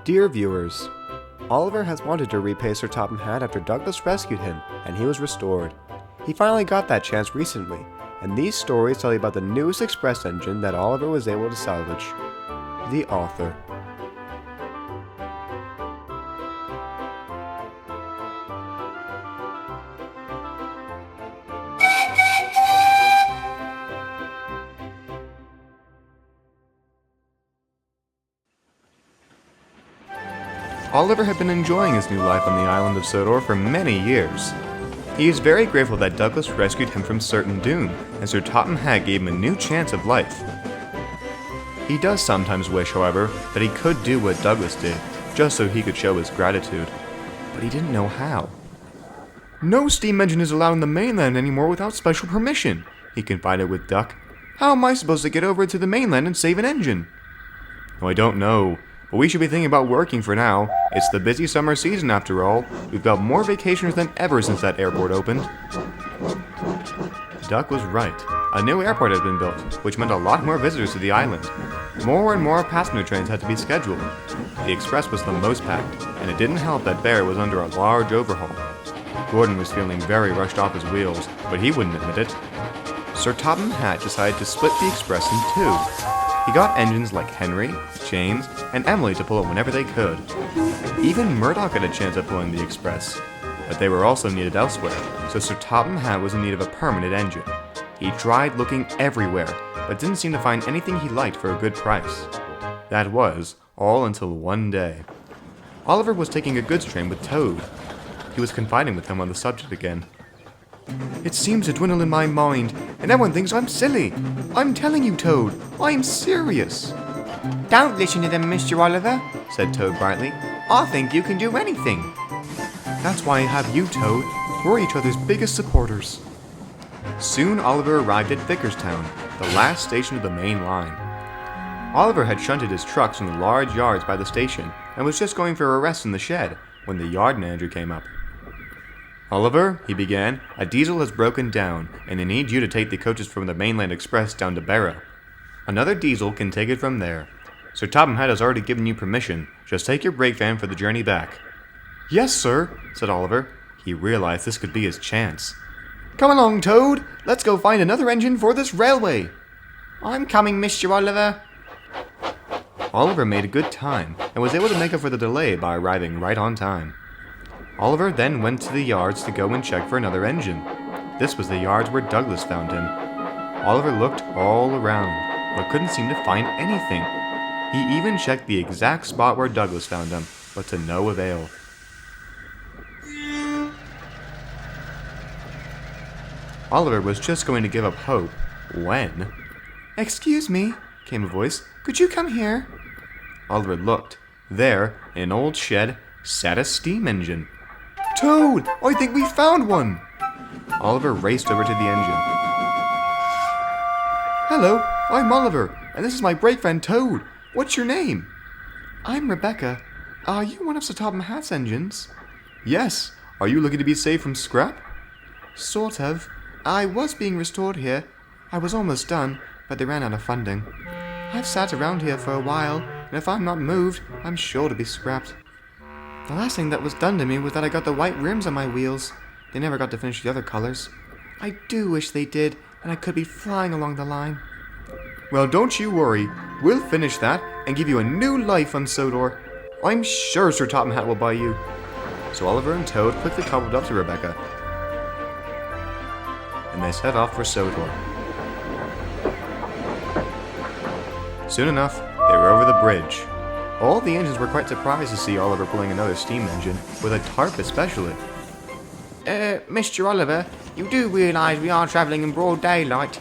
Dear viewers, Oliver has wanted to repay Sir Topham Hatt after Douglas rescued him and he was restored. He finally got that chance recently, and these stories tell you about the newest express engine that Oliver was able to salvage. The author. Oliver had been enjoying his new life on the island of Sodor for many years. He is very grateful that Douglas rescued him from certain doom, and Sir Topham Hatt gave him a new chance of life. He does sometimes wish, however, that he could do what Douglas did, just so he could show his gratitude. But he didn't know how. "No steam engine is allowed on the mainland anymore without special permission," he confided with Duck. "How am I supposed to get over to the mainland and save an engine?" "Oh, I don't know. But we should be thinking about working for now. It's the busy summer season after all. We've got more vacationers than ever since that airport opened." Duck was right. A new airport had been built, which meant a lot more visitors to the island. More and more passenger trains had to be scheduled. The express was the most packed, and it didn't help that Bear was under a large overhaul. Gordon was feeling very rushed off his wheels, but he wouldn't admit it. Sir Topham Hatt decided to split the express in two. He got engines like Henry, James, and Emily to pull it whenever they could. Even Murdoch had a chance at pulling the express, but they were also needed elsewhere, so Sir Topham Hatt was in need of a permanent engine. He tried looking everywhere, but didn't seem to find anything he liked for a good price. That was all until one day. Oliver was taking a goods train with Toad. He was confiding with him on the subject again. "It seems to dwindle in my mind, and everyone thinks I'm silly. I'm telling you, Toad, I'm serious." "Don't listen to them, Mr. Oliver," said Toad brightly. "I think you can do anything." "That's why I have you, Toad. We're each other's biggest supporters." Soon Oliver arrived at Vickerstown, the last station of the main line. Oliver had shunted his trucks in the large yards by the station and was just going for a rest in the shed when the yard manager came up. "Oliver," he began, "a diesel has broken down, and I need you to take the coaches from the mainland express down to Barrow. Another diesel can take it from there. Sir Topham Hatt has already given you permission. Just take your brake van for the journey back." "Yes, sir," said Oliver. He realized this could be his chance. "Come along, Toad. Let's go find another engine for this railway." "I'm coming, Mr. Oliver." Oliver made a good time and was able to make up for the delay by arriving right on time. Oliver then went to the yards to go and check for another engine. This was the yards where Douglas found him. Oliver looked all around, but couldn't seem to find anything. He even checked the exact spot where Douglas found him, but to no avail. Oliver was just going to give up hope when... "Excuse me," came a voice. "Could you come here?" Oliver looked. There, in an old shed, sat a steam engine. "Toad, I think we found one!" Oliver raced over to the engine. "Hello, I'm Oliver, and this is my brake van Toad. What's your name?" "I'm Rebecca. Are you one of Sir Topham Hatt's engines?" "Yes. Are you looking to be saved from scrap?" "Sort of. I was being restored here. I was almost done, but they ran out of funding. I've sat around here for a while, and if I'm not moved, I'm sure to be scrapped. The last thing that was done to me was that I got the white rims on my wheels. They never got to finish the other colors. I do wish they did, and I could be flying along the line." "Well, don't you worry. We'll finish that and give you a new life on Sodor. I'm sure Sir Topham Hatt will buy you." So Oliver and Toad quickly cobbled up to Rebecca, and they set off for Sodor. Soon enough, they were over the bridge. All the engines were quite surprised to see Oliver pulling another steam engine, with a tarp especially. Mr. Oliver, you do realize we are traveling in broad daylight?"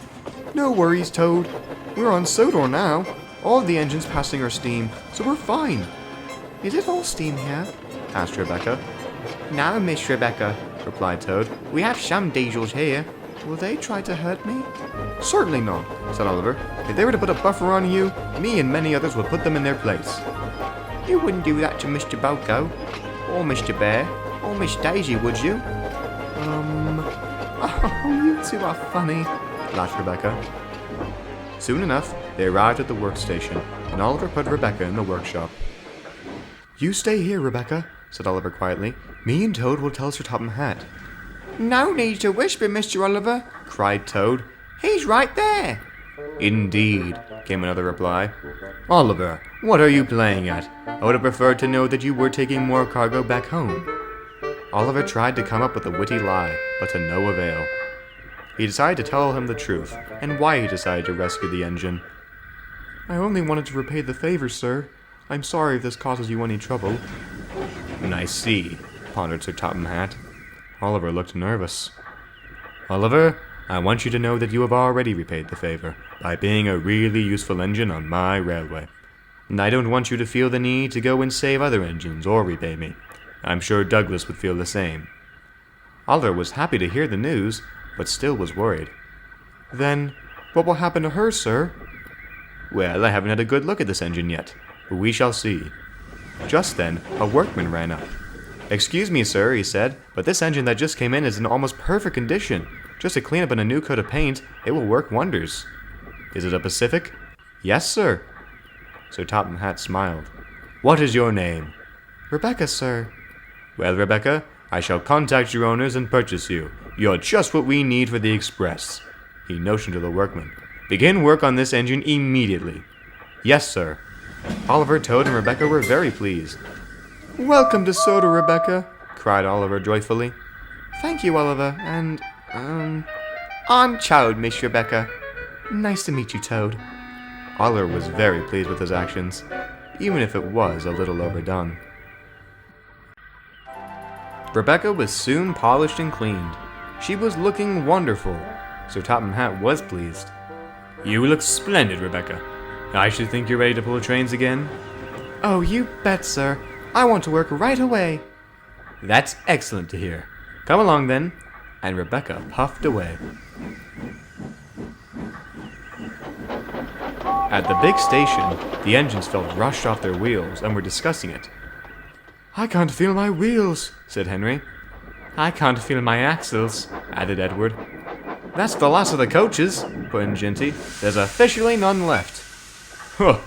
"No worries, Toad. We're on Sodor now. All the engines passing are steam, so we're fine." "Is it all steam here?" asked Rebecca. "No, Miss Rebecca," replied Toad. "We have some diesels here." "Will they try to hurt me?" "Certainly not," said Oliver. "If they were to put a buffer on you, me and many others would put them in their place." "You wouldn't do that to Mr. Boko, or Mr. Bear, or Miss Daisy, would you?" Oh, you two are funny," laughed Rebecca. Soon enough, they arrived at the workstation, and Oliver put Rebecca in the workshop. You stay here, Rebecca, said Oliver quietly. Me and Toad will tell Sir Topham Hatt. No need to whisper, Mr. Oliver, cried Toad. He's right there. Indeed, came another reply. Oliver, what are you playing at? I would have preferred to know that you were taking more cargo back home. Oliver tried to come up with a witty lie, but to no avail. He decided to tell him the truth, and why he decided to rescue the engine. I only wanted to repay the favor, sir. I'm sorry if this causes you any trouble. I see, pondered Sir Topham Hatt. Oliver looked nervous. Oliver, I want you to know that you have already repaid the favor by being a really useful engine on my railway. And I don't want you to feel the need to go and save other engines or repay me. I'm sure Douglas would feel the same. Oliver was happy to hear the news, but still was worried. Then, what will happen to her, sir? Well, I haven't had a good look at this engine yet, but we shall see. Just then, a workman ran up. Excuse me, sir, he said, but this engine that just came in is in almost perfect condition. Just a cleanup and a new coat of paint, it will work wonders. Is it a Pacific? Yes, sir. Sir Topham Hatt smiled. What is your name? Rebecca, sir. Well, Rebecca, I shall contact your owners and purchase you. You're just what we need for the express. He motioned to the workman. Begin work on this engine immediately. Yes, sir. Oliver, Toad, and Rebecca were very pleased. Welcome to Sodor, Rebecca, cried Oliver joyfully. Thank you, Oliver, and, I'm Toad, Miss Rebecca. Nice to meet you, Toad. Oliver was very pleased with his actions, even if it was a little overdone. Rebecca was soon polished and cleaned. She was looking wonderful. Sir Topham Hatt was pleased. You look splendid, Rebecca. I should think you're ready to pull trains again. Oh, you bet, sir. I want to work right away. That's excellent to hear. Come along, then. And Rebecca puffed away. At the big station, the engines felt rushed off their wheels and were discussing it. I can't feel my wheels, said Henry. I can't feel my axles, added Edward. That's the last of the coaches, put in Ginty. There's officially none left. Huh,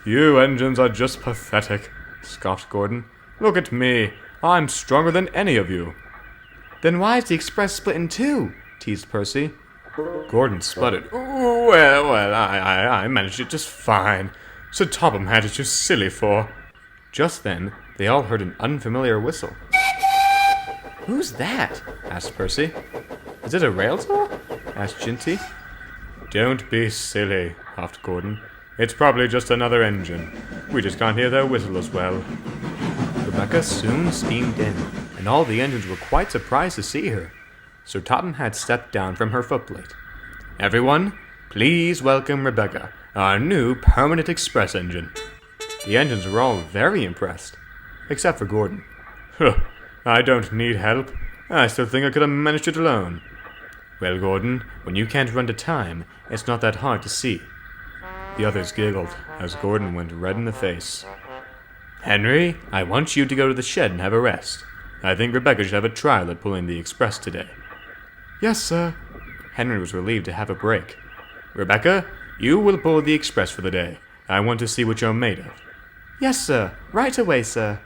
you engines are just pathetic, scoffed Gordon. Look at me. I'm stronger than any of you. Then why is the express split in two? Teased Percy. Gordon sputtered. Well, I managed it just fine. Sir Topham Hatt is too silly for. Just then, they all heard an unfamiliar whistle. Who's that? Asked Percy. Is it a rail saw? Asked Ginty. Don't be silly, huffed Gordon. It's probably just another engine. We just can't hear their whistle as well. Rebecca soon steamed in, and all the engines were quite surprised to see her. Sir Topham Hatt stepped down from her footplate. Everyone, please welcome Rebecca, our new permanent express engine. The engines were all very impressed, except for Gordon. Huh, I don't need help. I still think I could have managed it alone. Well, Gordon, when you can't run to time, it's not that hard to see. The others giggled as Gordon went red in the face. Henry, I want you to go to the shed and have a rest. I think Rebecca should have a trial at pulling the express today. Yes, sir. Henry was relieved to have a break. Rebecca, you will pull the express for the day. I want to see what you're made of. Yes, sir. Right away, sir.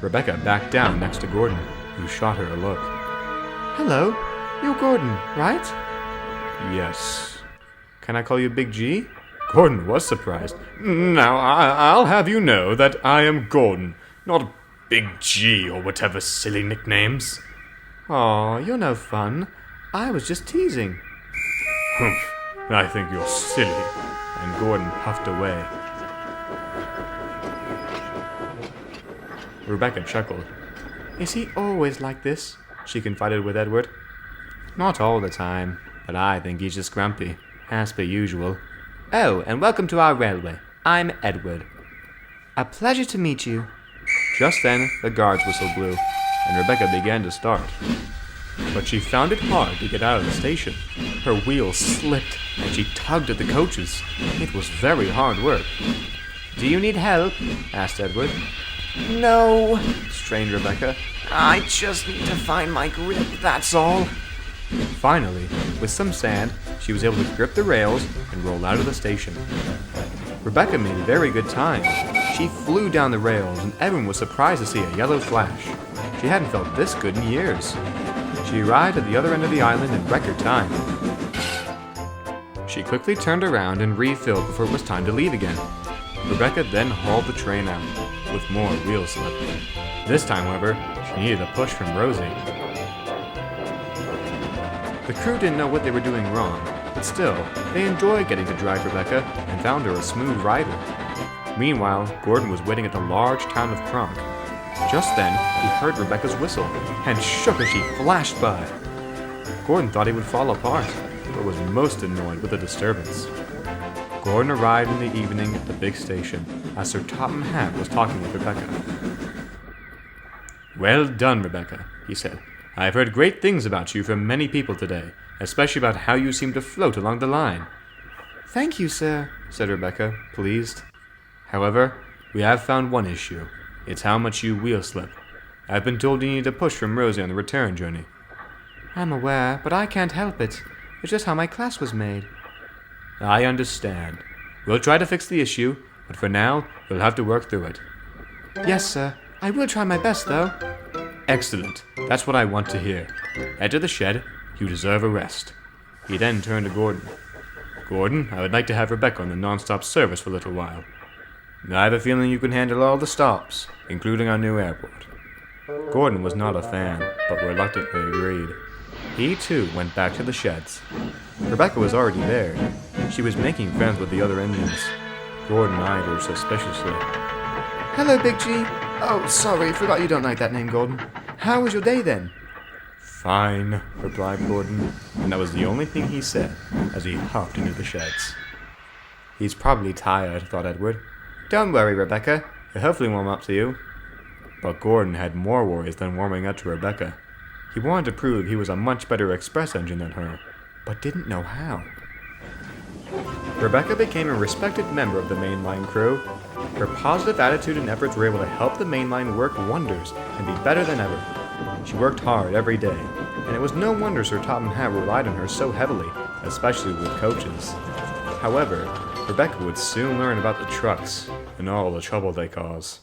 Rebecca backed down next to Gordon, who shot her a look. Hello, you're Gordon, right? Yes. Can I call you Big G? Gordon was surprised. Now, I'll have you know that I am Gordon, not Big G or whatever silly nicknames. Aw, you're no fun. I was just teasing. Humph, I think you're silly. And Gordon puffed away. Rebecca chuckled. Is he always like this? She confided with Edward. Not all the time, but I think he's just grumpy, as per usual. Oh, and welcome to our railway. I'm Edward. A pleasure to meet you. Just then, the guard's whistle blew, and Rebecca began to start. But she found it hard to get out of the station. Her wheels slipped, and she tugged at the coaches. It was very hard work. Do you need help? Asked Edward. No, strained Rebecca. I just need to find my grip, that's all. Finally, with some sand, she was able to grip the rails and roll out of the station. Rebecca made very good time. She flew down the rails, and everyone was surprised to see a yellow flash. She hadn't felt this good in years. She arrived at the other end of the island in record time. She quickly turned around and refilled before it was time to leave again. Rebecca then hauled the train out, with more wheel slip. This time, however, she needed a push from Rosie. The crew didn't know what they were doing wrong, but still, they enjoyed getting to drive Rebecca and found her a smooth rider. Meanwhile, Gordon was waiting at the large town of Kronk. Just then, he heard Rebecca's whistle, and shook as she flashed by. Gordon thought he would fall apart, but was most annoyed with the disturbance. Gordon arrived in the evening at the big station, as Sir Topham Hatt was talking with Rebecca. "Well done, Rebecca," he said. "I have heard great things about you from many people today, especially about how you seem to float along the line." Thank you, sir, said Rebecca, pleased. "However, we have found one issue. It's how much you wheel slip. I've been told you need a push from Rosie on the return journey." I'm aware, but I can't help it. It's just how my class was made. "I understand. We'll try to fix the issue, but for now, you'll have to work through it." Yes, sir. I will try my best, though. "Excellent. That's what I want to hear. Enter the shed. You deserve a rest." He then turned to Gordon. "Gordon, I would like to have Rebecca on the non-stop service for a little while. I have a feeling you can handle all the stops, including our new airport." Gordon was not a fan, but reluctantly agreed. He too went back to the sheds. Rebecca was already there. She was making friends with the other engines. Gordon eyed her suspiciously. Hello, Big G. Oh, sorry, forgot you don't like that name, Gordon. How was your day then? "Fine," replied Gordon, and that was the only thing he said as he hopped into the sheds. "He's probably tired," thought Edward. "Don't worry, Rebecca. He'll hopefully warm up to you." But Gordon had more worries than warming up to Rebecca. He wanted to prove he was a much better express engine than her, but didn't know how. Rebecca became a respected member of the mainline crew. Her positive attitude and efforts were able to help the mainline work wonders and be better than ever. She worked hard every day, and it was no wonder Sir Topham Hatt relied on her so heavily, especially with coaches. However, Rebecca would soon learn about the trucks and all the trouble they cause.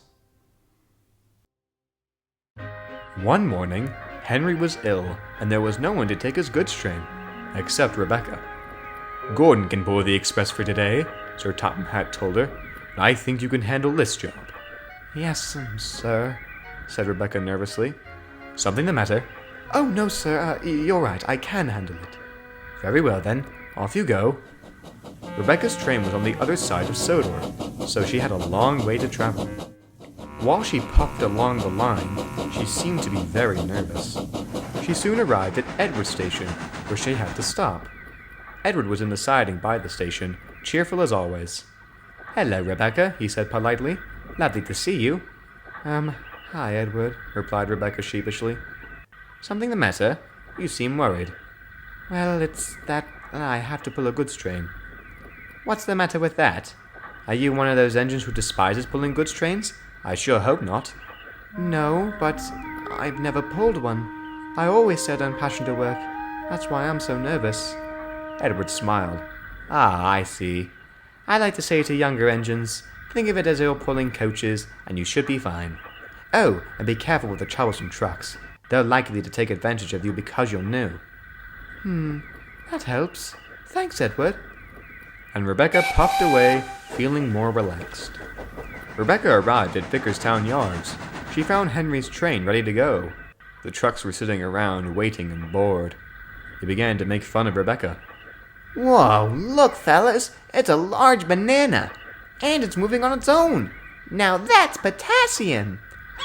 One morning, Henry was ill, and there was no one to take his goods train, except Rebecca. "Gordon can pull the express for today," Sir Topham Hatt told her. "I think you can handle this job." Yes, sir, said Rebecca nervously. "Something the matter?" Oh, no, sir. You're right. I can handle it. "Very well, then. Off you go." Rebecca's train was on the other side of Sodor, so she had a long way to travel. While she puffed along the line, she seemed to be very nervous. She soon arrived at Edward Station, where she had to stop. Edward was in the siding by the station, cheerful as always. "Hello, Rebecca," he said politely. "Lovely to see you." Hi, Edward," replied Rebecca sheepishly. "Something the matter? You seem worried." "Well, it's that I have to pull a goods train." "What's the matter with that? Are you one of those engines who despises pulling goods trains? I sure hope not." "No, but I've never pulled one. I always said I'm passionate to work. That's why I'm so nervous." Edward smiled. "Ah, I see. I like to say to younger engines, think of it as you're pulling coaches, and you should be fine. Oh, and be careful with the troublesome trucks. They're likely to take advantage of you because you're new." That helps. Thanks, Edward." And Rebecca puffed away, feeling more relaxed. Rebecca arrived at Vickerstown Yards. She found Henry's train ready to go. The trucks were sitting around, waiting and bored. They began to make fun of Rebecca. "Whoa, look, fellas. It's a large banana. And it's moving on its own. Now that's potassium."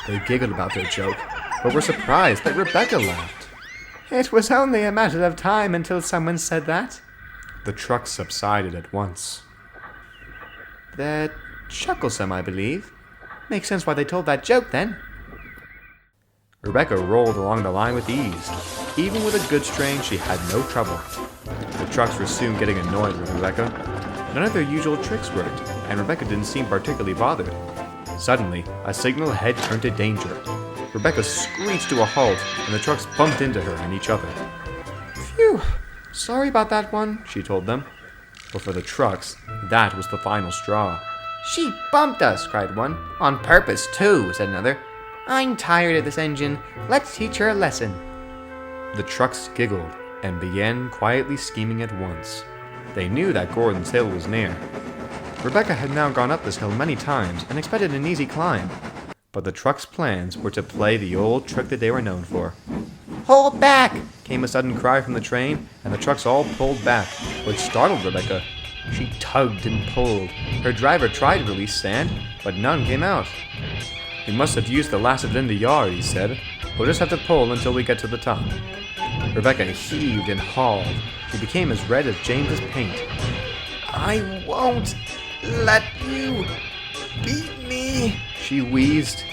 They giggled about their joke, but were surprised that Rebecca laughed. "It was only a matter of time until someone said that." The trucks subsided at once. "They're chucklesome, I believe. Makes sense why they told that joke, then." Rebecca rolled along the line with ease. Even with a goods train, she had no trouble. The trucks were soon getting annoyed with Rebecca. None of their usual tricks worked, and Rebecca didn't seem particularly bothered. Suddenly, a signal ahead turned to danger. Rebecca screeched to a halt, and the trucks bumped into her and each other. "Phew, sorry about that one," she told them. But for the trucks, that was the final straw. She bumped us, cried one. On purpose, too, said another. I'm tired of this engine. Let's teach her a lesson. The trucks giggled and began quietly scheming at once. They knew that Gordon's hill was near. Rebecca had now gone up this hill many times and expected an easy climb. But the trucks' plans were to play the old trick that they were known for. Hold back! Came a sudden cry from the train, and the trucks all pulled back, which startled Rebecca. She tugged and pulled. Her driver tried to release sand, but none came out. "We must have used the last of it in the yard," he said. "We'll just have to pull until we get to the top." Rebecca heaved and hauled. She became as red as James's paint. I won't let you beat me, she wheezed.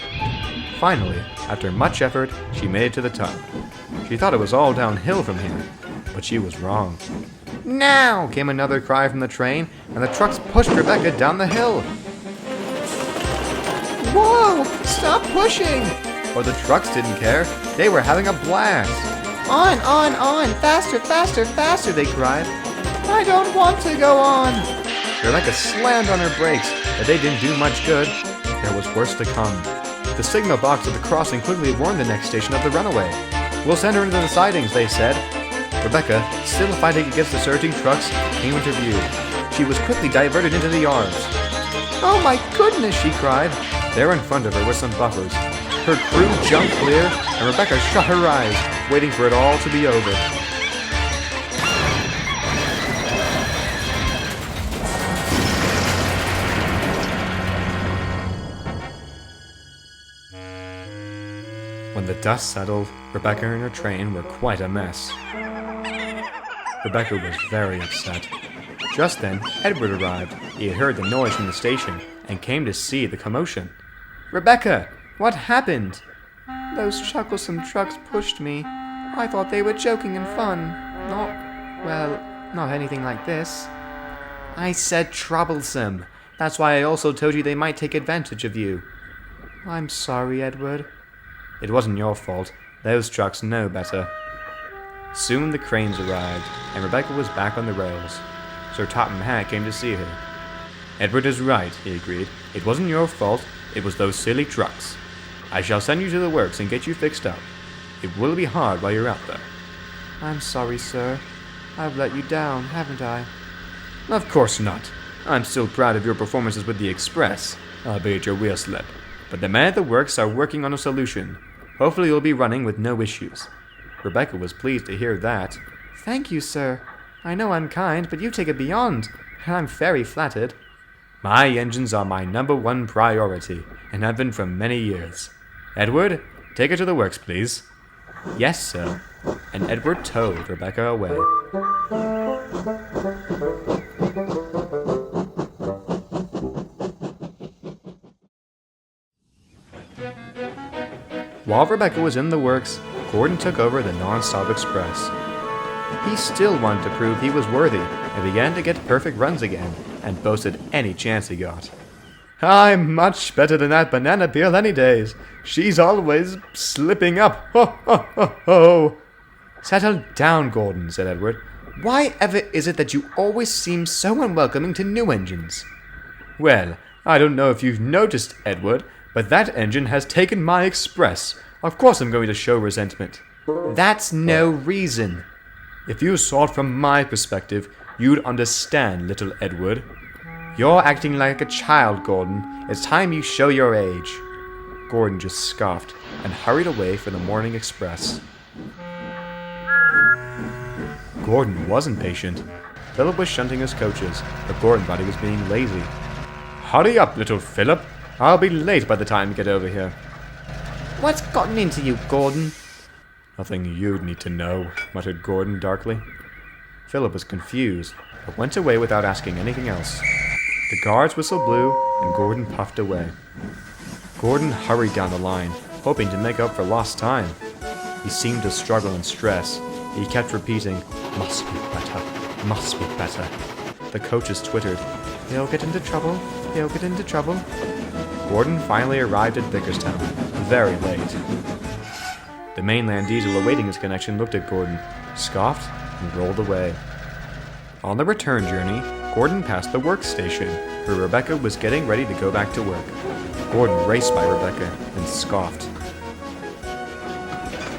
Finally, after much effort, she made it to the top. She thought it was all downhill from here, but she was wrong. Now! Came another cry from the train, and the trucks pushed Rebecca down the hill. Whoa! Stop pushing! But the trucks didn't care. They were having a blast. On! Faster, faster, faster, they cried. I don't want to go on! Rebecca slammed on her brakes, but they didn't do much good. There was worse to come. The signal box at the crossing quickly warned the next station of the runaway. "We'll send her into the sidings," they said. Rebecca, still fighting against the surging trucks, came into view. She was quickly diverted into the yards. Oh my goodness, she cried. There in front of her were some buffers. Her crew jumped clear, and Rebecca shut her eyes, waiting for it all to be over. When the dust settled, Rebecca and her train were quite a mess. Rebecca was very upset. Just then, Edward arrived. He had heard the noise from the station and came to see the commotion. "Rebecca, what happened?" Those chucklesome trucks pushed me. I thought they were joking and fun. Not anything like this. "I said troublesome. That's why I also told you they might take advantage of you." I'm sorry, Edward. "It wasn't your fault. Those trucks know better." Soon the cranes arrived, and Rebecca was back on the rails. Sir Topham Hatt came to see her. "Edward is right," he agreed. "It wasn't your fault. It was those silly trucks. I shall send you to the works and get you fixed up. It will be hard while you're out there." I'm sorry, sir. I've let you down, haven't I? "Of course not. I'm still proud of your performances with the Express, albeit your wheel slip. But the men at the works are working on a solution. Hopefully you'll be running with no issues." Rebecca was pleased to hear that. Thank you, sir. I know I'm kind, but you take it beyond, and I'm very flattered. My engines are my #1 priority, and have been for many years. Edward, take her to the works, please." "Yes, sir." And Edward towed Rebecca away. While Rebecca was in the works, Gordon took over the non-stop express. He still wanted to prove he was worthy and began to get perfect runs again and boasted any chance he got. "I'm much better than that banana peel any days. She's always slipping up. Ho, ho, ho, ho." "Settle down, Gordon," said Edward. Why ever is it that you always seem so unwelcoming to new engines? "Well, I don't know if you've noticed, Edward, but that engine has taken my express. Of course I'm going to show resentment." That's no reason. "If you saw it from my perspective, you'd understand, little Edward." "You're acting like a child, Gordon. It's time you show your age." Gordon just scoffed and hurried away for the morning express. Gordon wasn't patient. Philip was shunting his coaches, but Gordon thought he was being lazy. "Hurry up, little Philip. I'll be late by the time you get over here." What's gotten into you, Gordon? "Nothing you'd need to know," muttered Gordon darkly. Philip was confused, but went away without asking anything else. The guard's whistle blew, and Gordon puffed away. Gordon hurried down the line, hoping to make up for lost time. He seemed to struggle and stress. He kept repeating, "Must be better, must be better." The coaches twittered, "He'll get into trouble, he'll get into trouble." Gordon finally arrived at Vickerstown, very late. The mainland diesel awaiting his connection looked at Gordon, scoffed, and rolled away. On the return journey, Gordon passed the workstation, where Rebecca was getting ready to go back to work. Gordon raced by Rebecca and scoffed.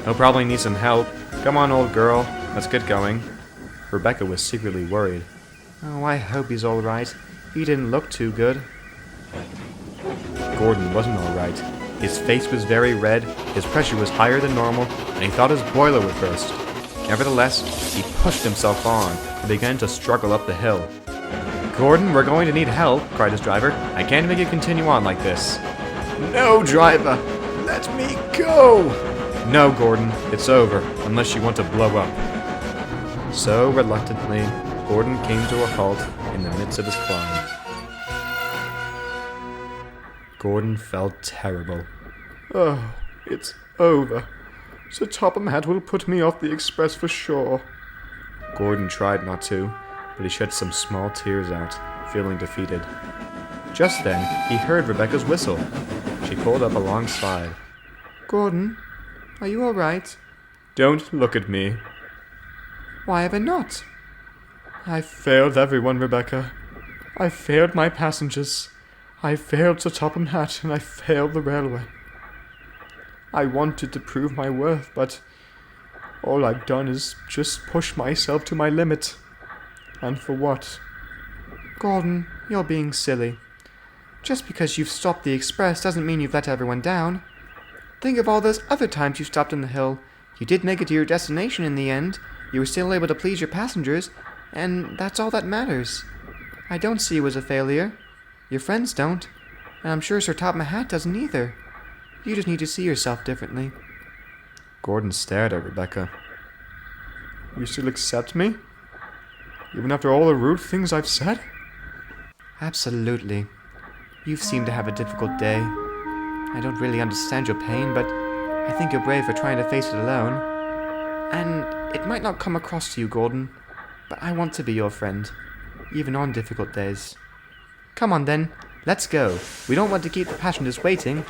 "He'll probably need some help. Come on, old girl, let's get going." Rebecca was secretly worried. "Oh, I hope he's all right. He didn't look too good." Gordon wasn't all right. His face was very red, his pressure was higher than normal, and he thought his boiler would burst. Nevertheless, he pushed himself on and began to struggle up the hill. "Gordon, we're going to need help," cried his driver. "I can't make it continue on like this." "No, driver! Let me go!" "No, Gordon, it's over, unless you want to blow up." So, reluctantly, Gordon came to a halt in the midst of his climb. Gordon felt terrible. "Oh, it's over. So Topham Hatt will put me off the express for sure." Gordon tried not to, but he shed some small tears out, feeling defeated. Just then, he heard Rebecca's whistle. She pulled up alongside. "Gordon, are you all right?" "Don't look at me." "Why have I not?" "I failed everyone, Rebecca. I failed my passengers. I failed Sir Topham Hatt, and I failed the railway. I wanted to prove my worth, but all I've done is just push myself to my limit. And for what?" "Gordon, you're being silly. Just because you've stopped the express doesn't mean you've let everyone down. Think of all those other times you stopped on the hill. You did make it to your destination in the end. You were still able to please your passengers, and that's all that matters. I don't see you as a failure. Your friends don't, and I'm sure Sir Topham Hatt doesn't either. You just need to see yourself differently." Gordon stared at Rebecca. "You still accept me? Even after all the rude things I've said?" "Absolutely. You've seemed to have a difficult day. I don't really understand your pain, but I think you're brave for trying to face it alone. And it might not come across to you, Gordon, but I want to be your friend, even on difficult days. Come on then, let's go. We don't want to keep the passengers waiting."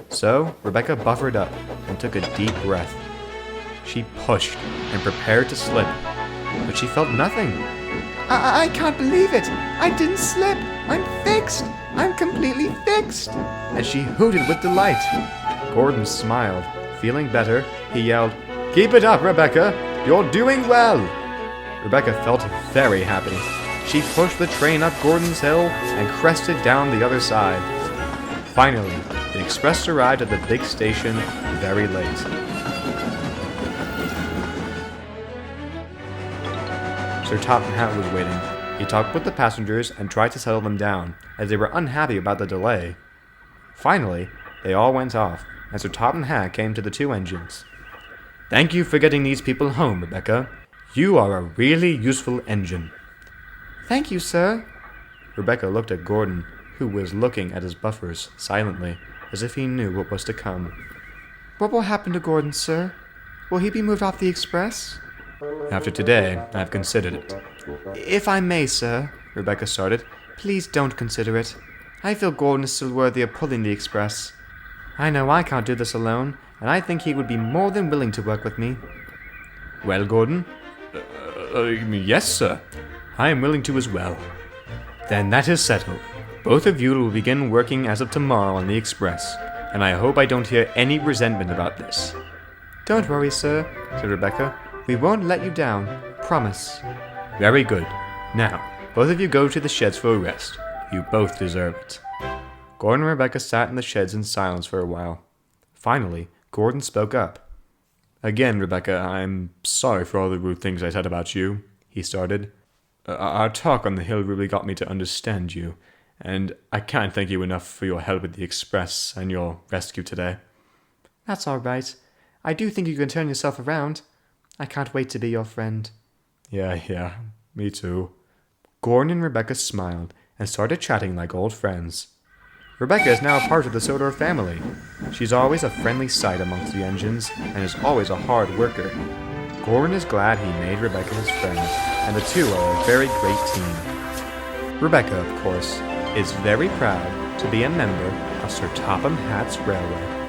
So, Rebecca buffered up and took a deep breath. She pushed and prepared to slip, but she felt nothing. I can't believe it! I didn't slip! I'm fixed! I'm completely fixed!" And she hooted with delight. Gordon smiled. Feeling better, he yelled, "Keep it up, Rebecca! You're doing well!" Rebecca felt very happy. She pushed the train up Gordon's hill and crested down the other side. Finally, the express arrived at the big station very late. Sir Topham Hatt was waiting. He talked with the passengers and tried to settle them down, as they were unhappy about the delay. Finally, they all went off, and Sir Topham Hatt came to the two engines. "Thank you for getting these people home, Rebecca. You are a really useful engine." "Thank you, sir." Rebecca looked at Gordon, who was looking at his buffers silently, as if he knew what was to come. "What will happen to Gordon, sir? Will he be moved off the express?" "After today, I've considered it." "If I may, sir," Rebecca started, "please don't consider it. I feel Gordon is still worthy of pulling the express. I know I can't do this alone, and I think he would be more than willing to work with me." "Well, Gordon?" Yes, sir. I am willing to as well." "Then that is settled. Both of you will begin working as of tomorrow on the express, and I hope I don't hear any resentment about this." "Don't worry, sir," said Rebecca. "We won't let you down. Promise." "Very good. Now, both of you go to the sheds for a rest. You both deserve it." Gordon and Rebecca sat in the sheds in silence for a while. Finally, Gordon spoke up. "Again, Rebecca, I'm sorry for all the rude things I said about you," he started. "Our talk on the hill really got me to understand you, and I can't thank you enough for your help with the express and your rescue today." "That's all right. I do think you can turn yourself around. I can't wait to be your friend." Yeah, me too." Gordon and Rebecca smiled and started chatting like old friends. Rebecca is now a part of the Sodor family. She's always a friendly sight amongst the engines and is always a hard worker. Gordon is glad he made Rebecca his friend, and the two are a very great team. Rebecca, of course, is very proud to be a member of Sir Topham Hatt's railway.